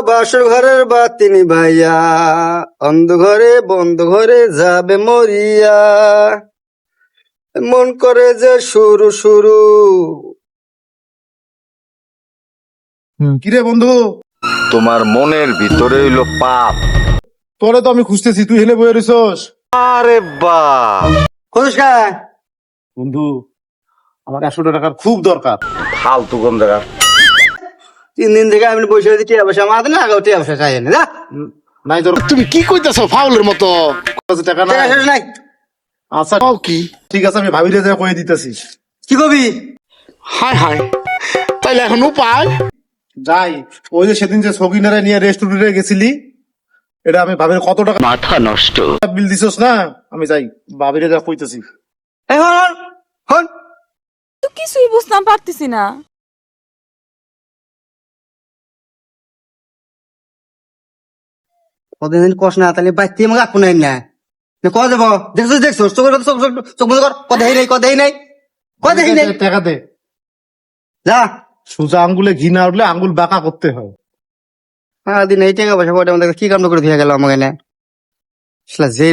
বাসর ঘরের বাতি নিভাইয়া অন্ধ ঘরে বন্ধ ঘরে যাবে মরিয়া মন করে যে শুরু শুরু। কিরে বন্ধু, তোমার মনের ভিতরে হইলো পাপ। তোরে তো আমি খুঁজতেছি, তুই হেলে বয়ে রইছস। আরে বাহ, খোঁজকা বন্ধু, আমার 100 টাকার খুব দরকার। ফালতু কম দেখা। 3 দিন থেকে আমি বসে আছি, টিয়া পয়সা আমাদের না আগেও টিয়া পয়সা চাই না যা। নাই তোর তুমি কি কইতাছো ফাউলের মতো? কাছে টাকা টাকা নাই? শেষ নাই। আচ্ছা কি ঠিক আছে, আমি ভাবিরে যা কয়ে দিতেছি। কি কবি? হাই হাই, তাইলে এখন উপায়? যাই, ওই যে সেদিন যে সকিনারে নিয়ে রেস্টুরেন্টে গেছিলি, এটা আমি ভাবির কত টাকা মাথা নষ্ট। বিল দিছস না? আমি যাই, ভাবিরে যা কইতেছি। এই হন হন তো কিছুই বুঝতাম পারতেছি না। কতদিন কষ না তাহলে বাইতে আমাকে আপন না কত দেবো? দেখছো দেখছো চোখ চোখ চোখ বন্ধ কর। কথাই নাই কথাই নাই কথাই নাই। টাকা দে। যা সোজা আঙ্গুলে ঘি না উঠলে আঙ্গুল বাঁকা করতে হয়। দিন এই টাকা পয়সা কটা আমাদের কি কাম করে দিয়ে গেল আমাকে না যেই